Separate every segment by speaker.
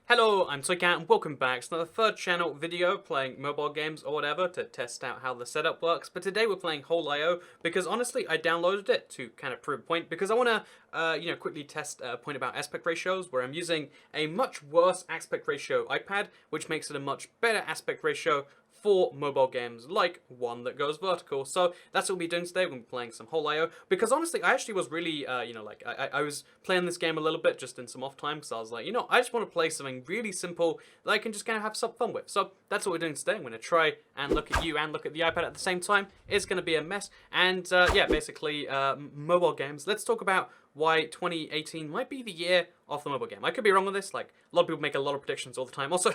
Speaker 1: Hello, I'm Toycat and welcome back. It's another third channel video playing mobile games or whatever to test out how the setup works. But today we're playing Whole.io because honestly I downloaded it to kind of prove a point because I want to quickly test a point about aspect ratios where I'm using a much worse aspect ratio iPad which makes it a much better aspect ratio for mobile games like one that goes vertical. So that's what we'll be doing today. We'll be playing some Whole.io because honestly I actually was really I was playing this game a little bit just in some off time because I was like, I just want to play something really simple that I can just kind of have some fun with. So that's what we're doing today. I'm going to try and look at you and look at the iPad at the same time. It's going to be a mess. And basically mobile games. Let's talk about why 2018 might be the year of the mobile game. I could be wrong with this. Like, a lot of people make a lot of predictions all the time. Also,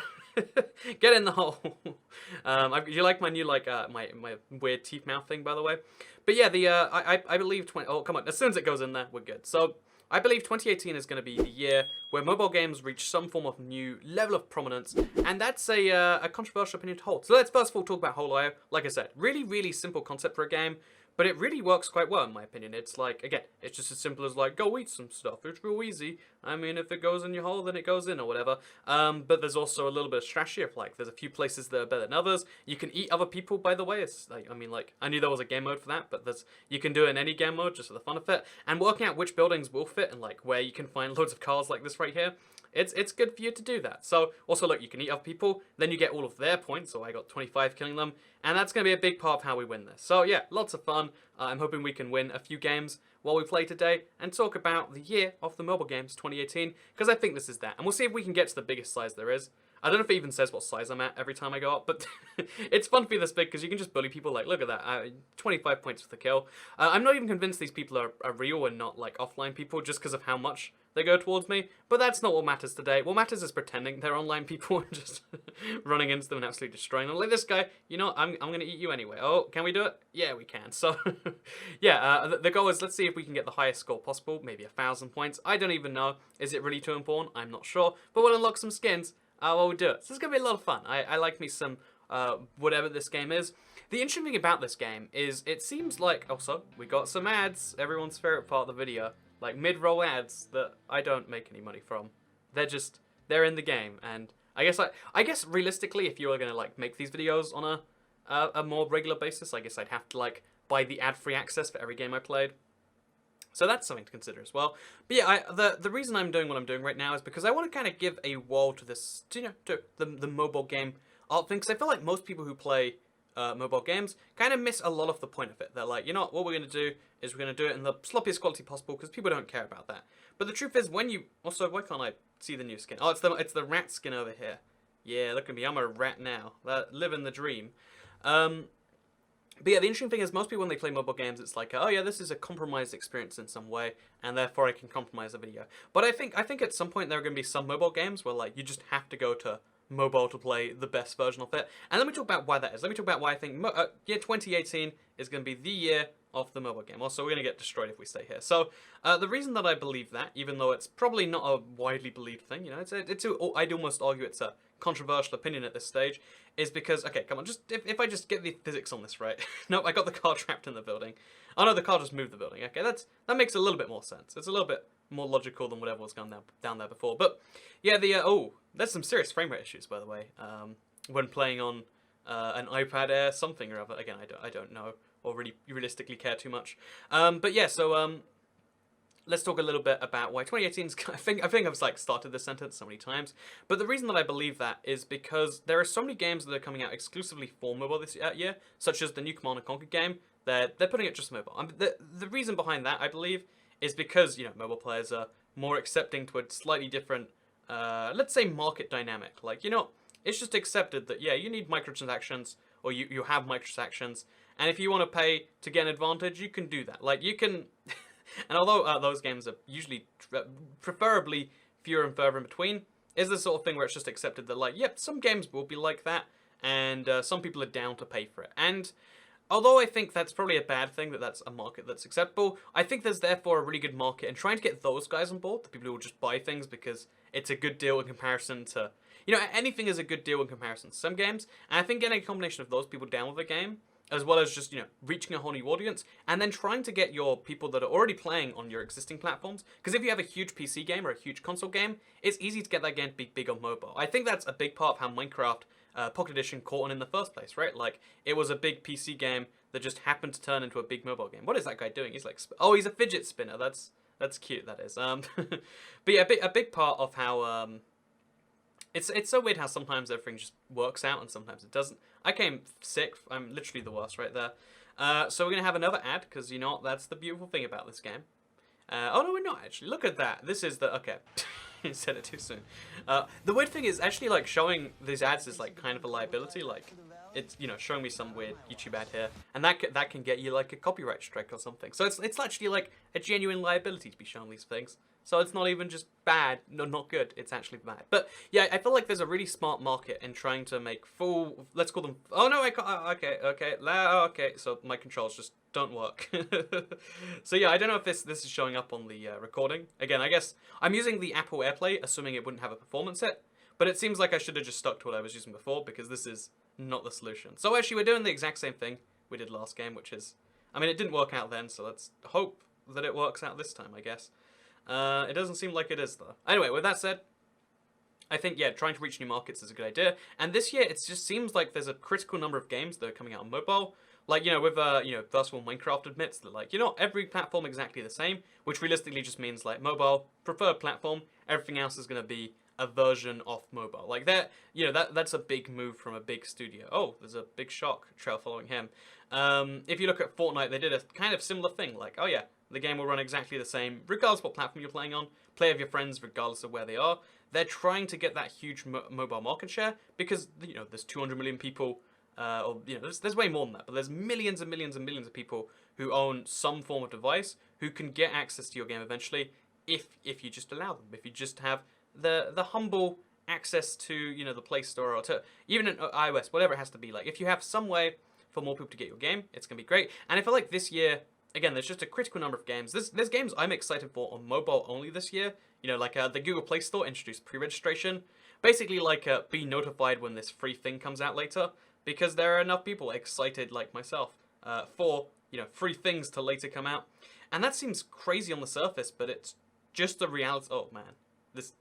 Speaker 1: get in the hole. You like my new, my weird teeth mouth thing, by the way? But yeah, I believe oh, come on. As soon as it goes in there, we're good. So, I believe 2018 is going to be the year where mobile games reach some form of new level of prominence, and that's a controversial opinion to hold. So let's first of all talk about Whole.io. Like I said, really, really simple concept for a game, but it really works quite well in my opinion. It's like, again, it's just as simple as like, go eat some stuff. It's real easy. I mean, if it goes in your hole, then it goes in or whatever. But there's also a little bit of strategy of like, there's a few places that are better than others. You can eat other people, by the way. It's like, I knew there was a game mode for that, but you can do it in any game mode just for the fun of it. And working out which buildings will fit and like where you can find loads of cars like this right here. It's good for you to do that. So, also, look, you can eat other people, then you get all of their points, so I got 25 killing them, and that's going to be a big part of how we win this. So, yeah, lots of fun. I'm hoping we can win a few games while we play today, and talk about the year of the mobile games, 2018, because I think this is that. And we'll see if we can get to the biggest size there is. I don't know if it even says what size I'm at every time I go up, but it's fun to be this big because you can just bully people. Like, look at that, 25 points for the kill. I'm not even convinced these people are real and not like offline people just because of how much they go towards me, but that's not what matters today. What matters is pretending they're online people and just running into them and absolutely destroying them. Like this guy, I'm going to eat you anyway. Oh, can we do it? Yeah, we can. So, yeah, the goal is let's see if we can get the highest score possible, maybe 1,000 points. I don't even know. Is it really too important? I'm not sure, but we'll unlock some skins. We'll do it. So it's going to be a lot of fun. I like me some whatever this game is. The interesting thing about this game is it seems like, also, we got some ads, everyone's favorite part of the video, like mid-roll ads that I don't make any money from. They're in the game, and I guess realistically, if you were going to like make these videos on a more regular basis, I guess I'd have to like buy the ad-free access for every game I played. So that's something to consider as well. But yeah, the reason I'm doing what I'm doing right now is because I want to kind of give a wall to this, to the mobile game art thing. Because I feel like most people who play mobile games kind of miss a lot of the point of it. They're like, what we're going to do is we're going to do it in the sloppiest quality possible because people don't care about that. But the truth is, when you... Also, why can't I see the new skin? Oh, it's the rat skin over here. Yeah, look at me. I'm a rat now. Living the dream. But yeah, the interesting thing is most people when they play mobile games, it's like, oh yeah, this is a compromised experience in some way, and therefore I can compromise the video. But I think at some point there are going to be some mobile games where like you just have to go to mobile to play the best version of it. And let me talk about why that is. Let me talk about why I think year 2018 is going to be the year of the mobile game. Also, we're going to get destroyed if we stay here. So the reason that I believe that, even though it's probably not a widely believed thing, I'd almost argue it's a controversial opinion at this stage, is because, okay, come on, just if I just get the physics on this right. Nope, I got the car trapped in the building. Oh no, the car just moved the building. Okay, that makes a little bit more sense. It's a little bit more logical than whatever was going down there before. But yeah, there's some serious frame rate issues, by the way, when playing on an iPad Air something or other. Again, I don't know or really realistically care too much. But yeah, so let's talk a little bit about why 2018 is... I think I've like started this sentence so many times, but the reason that I believe that is because there are so many games that are coming out exclusively for mobile this year, such as the new Command & Conquer game. They're putting it just mobile. The reason behind that, I believe, is because mobile players are more accepting to a slightly different, let's say, market dynamic. Like it's just accepted that you need microtransactions, or you have microtransactions, and if you want to pay to get an advantage, you can do that. Like you can. And although those games are usually preferably fewer and further in between, is the sort of thing where it's just accepted that, like, yep, some games will be like that, and some people are down to pay for it. And although I think that's probably a bad thing, that's a market that's acceptable, I think there's therefore a really good market in trying to get those guys on board, the people who will just buy things because it's a good deal in comparison to... anything is a good deal in comparison to some games, and I think getting a combination of those people down with the game as well as just, reaching a whole new audience, and then trying to get your people that are already playing on your existing platforms. Because if you have a huge PC game or a huge console game, it's easy to get that game to be big on mobile. I think that's a big part of how Minecraft Pocket Edition caught on in the first place, right? Like, it was a big PC game that just happened to turn into a big mobile game. What is that guy doing? He's like, oh, he's a fidget spinner. That's cute, that is. But yeah, a big part of how, it's so weird how sometimes everything just works out and sometimes it doesn't. I came sixth. I'm literally the worst right there. So we're going to have another ad, because, that's the beautiful thing about this game. Oh, no, we're not, actually. Look at that. This is the... Okay. You said it too soon. The weird thing is, actually, like, showing these ads is, like, kind of a liability. Like, it's, showing me some weird YouTube ad here. And that can get you, like, a copyright strike or something. So it's actually, like, a genuine liability to be showing these things. So it's not even just bad, no, not good, it's actually bad. But yeah, I feel like there's a really smart market in trying to make full, let's call them, oh no, I can't, okay, so my controls just don't work. So yeah, I don't know if this is showing up on the recording. Again, I guess I'm using the Apple AirPlay, assuming it wouldn't have a performance hit, but it seems like I should have just stuck to what I was using before, because this is not the solution. So actually, we're doing the exact same thing we did last game, which is, I mean, it didn't work out then, so let's hope that it works out this time, I guess. It doesn't seem like it is, though. Anyway, with that said, I think, yeah, trying to reach new markets is a good idea. And this year, it just seems like there's a critical number of games that are coming out on mobile. Like, with, first of all, Minecraft admits that, like, every platform exactly the same, which realistically just means, like, mobile, preferred platform, everything else is going to be a version of mobile. Like, that's a big move from a big studio. Oh, there's a big shock trail following him. If you look at Fortnite, they did a kind of similar thing. Like, oh yeah, the game will run exactly the same, regardless of what platform you're playing on. Play with your friends, regardless of where they are. They're trying to get that huge mobile market share because, there's 200 million people, or, there's way more than that, but there's millions and millions and millions of people who own some form of device who can get access to your game eventually if you just allow them, if you just have the humble access to, the Play Store or to even an iOS, whatever it has to be. Like, if you have some way for more people to get your game, it's going to be great. And I feel like this year, again, there's just a critical number of games. There's games I'm excited for on mobile only this year. Like the Google Play Store introduced pre-registration. Basically, like, be notified when this free thing comes out later, because there are enough people excited, like myself, for, free things to later come out. And that seems crazy on the surface, but it's just the reality. Oh, man.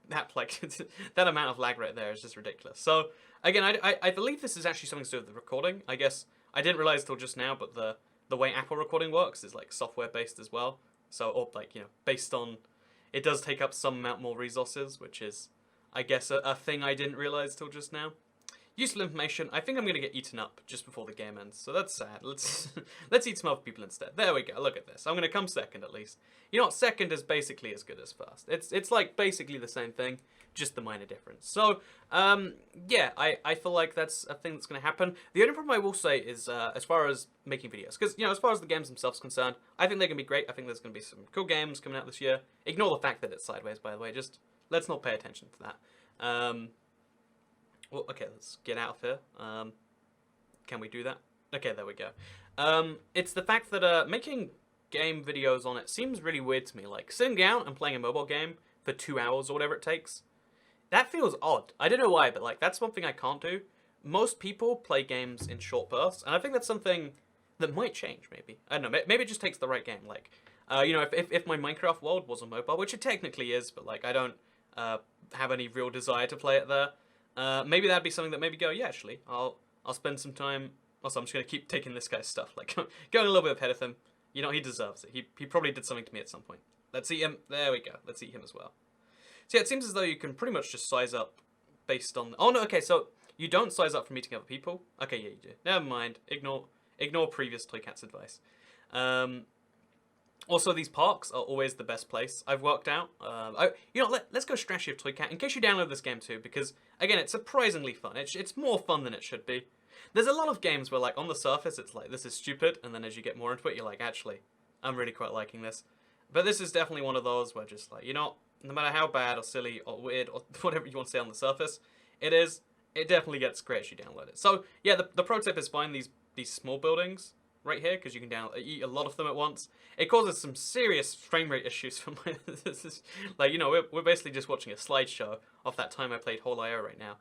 Speaker 1: That amount of lag right there is just ridiculous. So, again, I believe this is actually something to do with the recording. I guess I didn't realize till just now, but the way Apple recording works is, like, software-based as well. So, or, like, based on, it does take up some amount more resources, which is, I guess, a thing I didn't realize till just now. Useful information. I think I'm going to get eaten up just before the game ends, so that's sad. Let's eat some other people instead. There we go. Look at this. I'm going to come second at least. You know what? Second is basically as good as first. It's like basically the same thing, just the minor difference. So, yeah, I feel like that's a thing that's going to happen. The only problem I will say is as far as making videos, because, as far as the games themselves are concerned, I think they're going to be great. I think there's going to be some cool games coming out this year. Ignore the fact that it's sideways, by the way. Just let's not pay attention to that. Well, okay, let's get out of here. Can we do that? Okay, there we go. It's the fact that making game videos on it seems really weird to me. Like, sitting down and playing a mobile game for 2 hours or whatever it takes, that feels odd. I don't know why, but, like, that's one thing I can't do. Most people play games in short bursts, and I think that's something that might change, maybe. I don't know, maybe it just takes the right game. Like, if my Minecraft world was on mobile, which it technically is, but, like, I don't have any real desire to play it there, maybe that'd be something that maybe go, yeah, actually, I'll spend some time. Also, I'm just going to keep taking this guy's stuff, like, going a little bit ahead of him. He deserves it. He probably did something to me at some point. Let's eat him. There we go. Let's eat him as well. So yeah, it seems as though you can pretty much just size up based on... Oh, no, okay, so you don't size up from meeting other people. Okay, yeah, you do. Never mind. Ignore previous Toycat's advice. Also, these parks are always the best place I've worked out. Let's go strategy of Toycat, in case you download this game too, because, again, it's surprisingly fun. It's more fun than it should be. There's a lot of games where, like, on the surface, it's like, this is stupid, and then as you get more into it, you're like, actually, I'm really quite liking this. But this is definitely one of those where just, like, no matter how bad or silly or weird or whatever you want to say on the surface, it definitely gets great as you download it. So, yeah, the pro tip is find these small buildings right here, because you can eat a lot of them at once. It causes some serious frame rate issues for my... like, we're basically just watching a slideshow of that time I played Whole IO right now.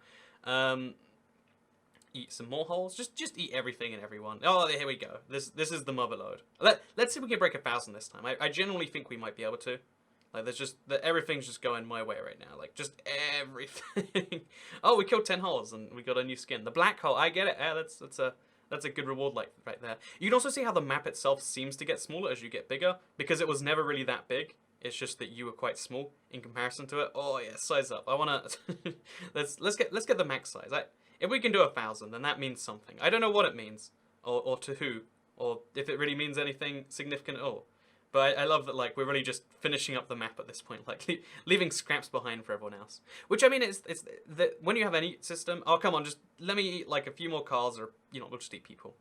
Speaker 1: eat some more holes. Just eat everything and everyone. Oh, here we go. This is the mother load. Let's see if we can break 1,000 this time. I genuinely think we might be able to. Like, everything's just going my way right now. Like, just everything. Oh, we killed 10 holes and we got a new skin. The black hole, I get it. Yeah, that's a good reward, like, right there. You can also see how the map itself seems to get smaller as you get bigger, because it was never really that big. It's just that you were quite small in comparison to it. Oh yeah, size up. I wanna let's get the max size. If we can do 1,000, then that means something. I don't know what it means, or to who, or if it really means anything significant at all. But I love that, like, we're really just finishing up the map at this point, like leaving scraps behind for everyone else. Which, I mean, it's when you have any system. Oh, come on, just let me eat like a few more cars, or we'll just eat people.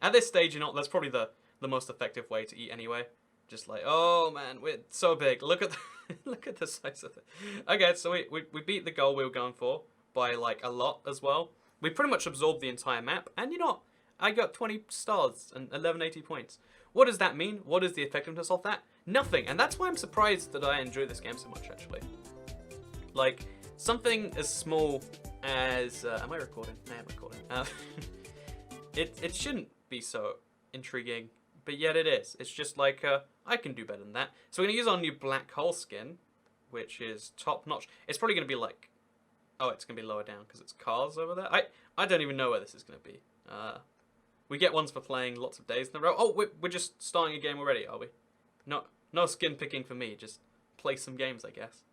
Speaker 1: At this stage, that's probably the most effective way to eat anyway. Just like, oh man, we're so big. Look at look at the size of it. Okay, so we beat the goal we were going for by like a lot as well. We pretty much absorbed the entire map, and I got 20 stars and 1180 points. What does that mean? What is the effectiveness of that? Nothing. And that's why I'm surprised that I enjoy this game so much, actually. Like, something as small as... am I recording? I am recording. It shouldn't be so intriguing, but yet it is. It's just like, I can do better than that. So we're going to use our new black hole skin, which is top-notch. It's probably going to be like... Oh, it's going to be lower down because it's cars over there. I don't even know where this is going to be. We get ones for playing lots of days in a row. Oh, we're just starting a game already, are we? No skin picking for me. Just play some games, I guess.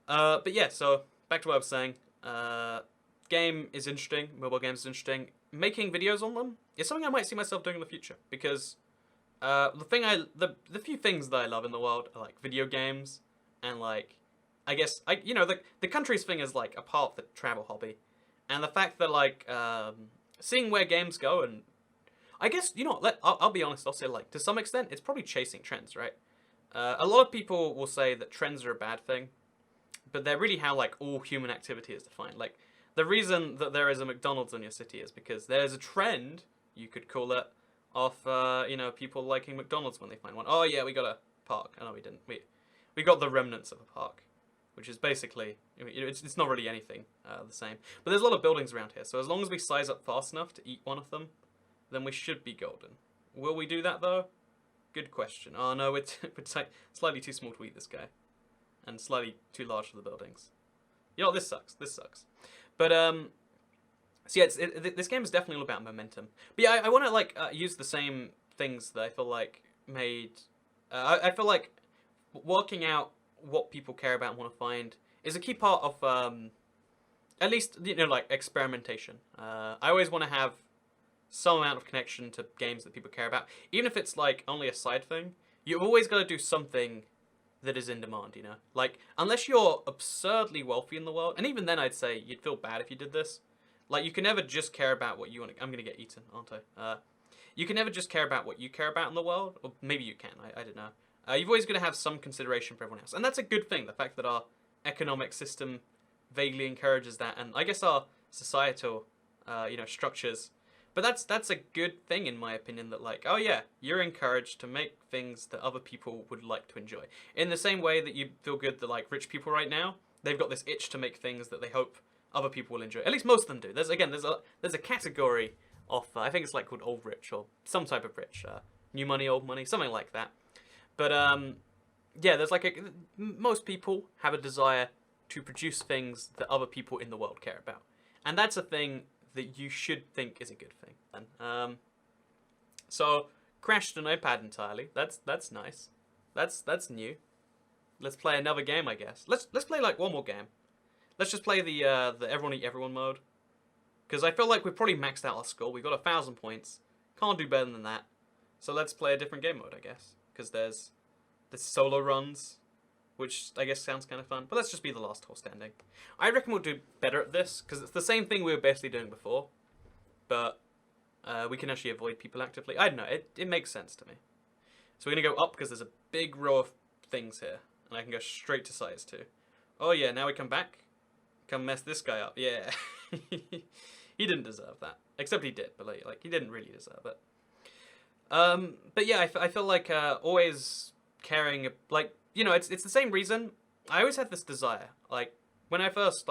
Speaker 1: But yeah, so back to what I was saying. Game is interesting. Mobile games is interesting. Making videos on them is something I might see myself doing in the future, because the few things that I love in the world are like video games, and like I guess the countries thing is like a part of the travel hobby, and the fact that like seeing where games go, and I guess I'll be honest. I'll say, like, to some extent it's probably chasing trends, right? A lot of people will say that trends are a bad thing, but they're really how like all human activity is defined. Like, the reason that there is a McDonald's in your city is because there's a trend, you could call it, of people liking McDonald's when they find one. Oh yeah, we got a park. Oh no, we didn't. We got the remnants of a park, which is basically, it's not really anything the same. But there's a lot of buildings around here, so as long as we size up fast enough to eat one of them, then we should be golden. Will we do that though? Good question. Oh no, we're slightly too small to eat this guy, and slightly too large for the buildings. This sucks. This sucks. But so yeah, this game is definitely all about momentum. But yeah, I want to like use the same things that I feel like made. I feel like working out what people care about and want to find is a key part of at least like experimentation. I always want to have some amount of connection to games that people care about, even if it's like only a side thing. You've always got to do something that is in demand, like, unless you're absurdly wealthy in the world, and even then I'd say you'd feel bad if you did this. Like, you can never just care about what you want to... I'm gonna get eaten, aren't I? You can never just care about what you care about in the world, or maybe you can, I don't know. You've always got to have some consideration for everyone else, and that's a good thing, the fact that our economic system vaguely encourages that, and I guess our societal structures. But that's a good thing, in my opinion, that like, oh yeah, you're encouraged to make things that other people would like to enjoy. In the same way that you feel good that like rich people right now, they've got this itch to make things that they hope other people will enjoy. At least most of them do. There's a category of I think it's like called old rich, or some type of rich, new money, old money, something like that. But yeah, there's like most people have a desire to produce things that other people in the world care about, and that's a thing that you should think is a good thing. So crashed an iPad entirely. That's nice. That's new. Let's play another game, I guess. Let's play like one more game. Let's just play the everyone eat everyone mode, because I feel like we've probably maxed out our score. We've got 1,000 points. Can't do better than that. So let's play a different game mode, I guess, because there's the solo runs, which I guess sounds kind of fun. But let's just be the last hole standing. I reckon we'll do better at this, because it's the same thing we were basically doing before, but we can actually avoid people actively. I don't know, it makes sense to me. So we're going to go up, because there's a big row of things here, and I can go straight to size 2. Oh yeah, now we come back. Come mess this guy up. Yeah. He didn't deserve that. Except he did, but like he didn't really deserve it. But yeah, I feel like always caring, like, it's the same reason. I always had this desire. Like, when I first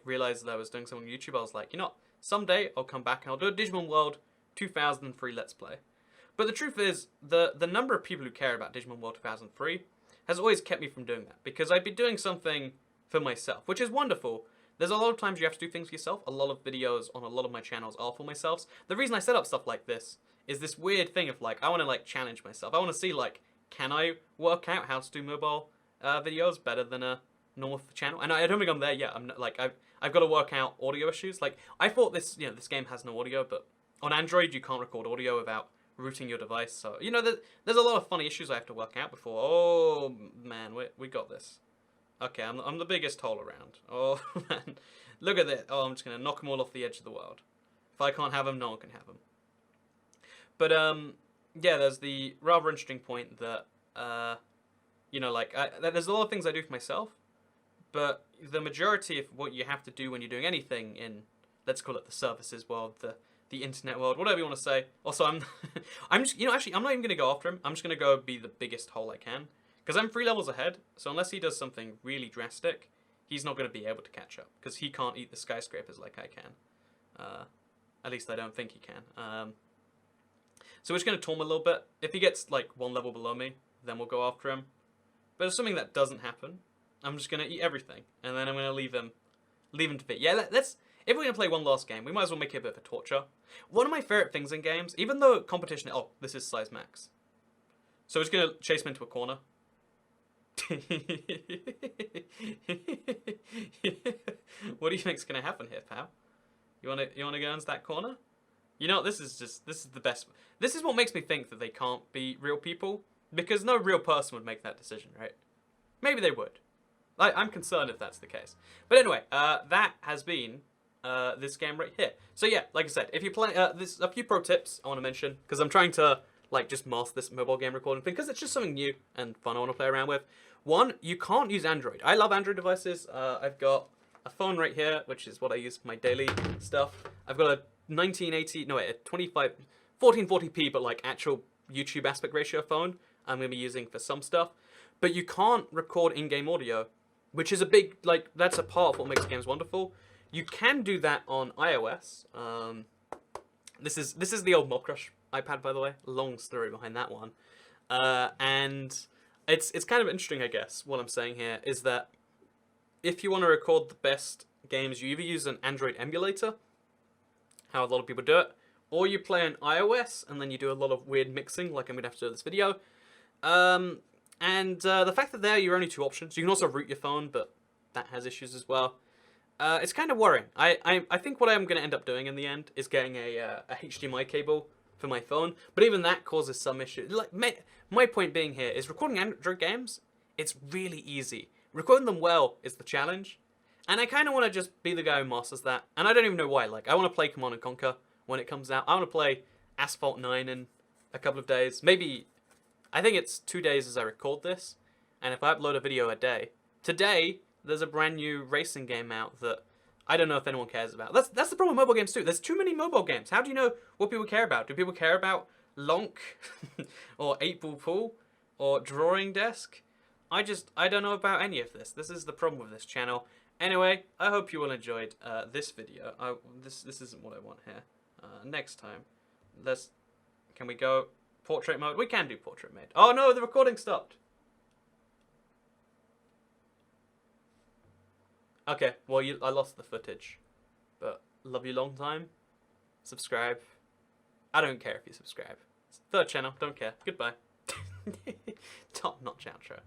Speaker 1: realized that I was doing something on YouTube, I was like, someday I'll come back and I'll do a Digimon World 2003 Let's Play. But the truth is, the number of people who care about Digimon World 2003 has always kept me from doing that, because I'd be doing something for myself, which is wonderful. There's a lot of times you have to do things for yourself. A lot of videos on a lot of my channels are for myself. The reason I set up stuff like this is this weird thing of like, I want to like challenge myself. I want to see like, can I work out how to do mobile videos better than a normal channel? And I don't think I'm there yet. I'm not, like, I've got to work out audio issues. Like, I thought this, this game has no audio, but on Android you can't record audio without rooting your device. So, there's a lot of funny issues I have to work out before. Oh man, we got this. Okay, I'm the biggest hole around. Oh man, look at this. Oh, I'm just gonna knock them all off the edge of the world. If I can't have them, no one can have them. But yeah, there's the rather interesting point that there's a lot of things I do for myself, but the majority of what you have to do when you're doing anything in, let's call it the services world, the internet world, whatever you want to say. Also, I'm just, actually, I'm not even gonna go after him. I'm just gonna go be the biggest hole I can. Because I'm 3 levels ahead, so unless he does something really drastic, he's not going to be able to catch up. Because he can't eat the skyscrapers like I can. At least I don't think he can. So we're just going to torm a little bit. If he gets like 1 level below me, then we'll go after him. But assuming that doesn't happen, I'm just going to eat everything. And then I'm going to leave him to fit. Yeah, let's... If we're going to play one last game, we might as well make it a bit of a torture. One of my favourite things in games, even though competition... Oh, this is size max. So we're just going to chase him into a corner. What do you think's gonna happen here, pal? You wanna go into that corner? This is the best. This is what makes me think that they can't be real people, because no real person would make that decision, right? Maybe they would. I'm concerned if that's the case. But anyway, that has been this game right here. So yeah, like I said, if you play, there's a few pro tips I want to mention, because I'm trying to like just master this mobile game recording thing, because it's just something new and fun I want to play around with. One, you can't use Android. I love Android devices. I've got a phone right here, which is what I use for my daily stuff. I've got a 1440p, but like actual YouTube aspect ratio phone I'm going to be using for some stuff. But you can't record in-game audio, which is a big, like, that's a part of what makes games wonderful. You can do that on iOS. This is the old Mob Crush iPad, by the way. Long story behind that one. And it's kind of interesting, I guess. What I'm saying here is that if you want to record the best games, you either use an Android emulator, how a lot of people do it, or you play on iOS and then you do a lot of weird mixing, like I'm gonna have to do in this video. The fact that there you're only 2 options. You can also root your phone, but that has issues as well. It's kind of worrying. I think what I'm going to end up doing in the end is getting a HDMI cable for my phone, but even that causes some issues. Like, my point being here is recording Android games, it's really easy. Recording them well is the challenge, and I kind of want to just be the guy who masters that, and I don't even know why. Like, I want to play Command & Conquer when it comes out. I want to play Asphalt 9 in a couple of days. Maybe, I think it's 2 days as I record this, and if I upload a video a day. Today, there's a brand new racing game out that I don't know if anyone cares about. That's the problem with mobile games too. There's too many mobile games. How do you know what people care about? Do people care about Lonk or 8-Ball Pool or Drawing Desk? I don't know about any of this. This is the problem with this channel. Anyway, I hope you all enjoyed this video. This isn't what I want here. Next time, can we go portrait mode? We can do portrait mode. Oh no, the recording stopped. Okay, well, I lost the footage, but love you long time. Subscribe. I don't care if you subscribe. Third channel, don't care. Goodbye. Top notch outro.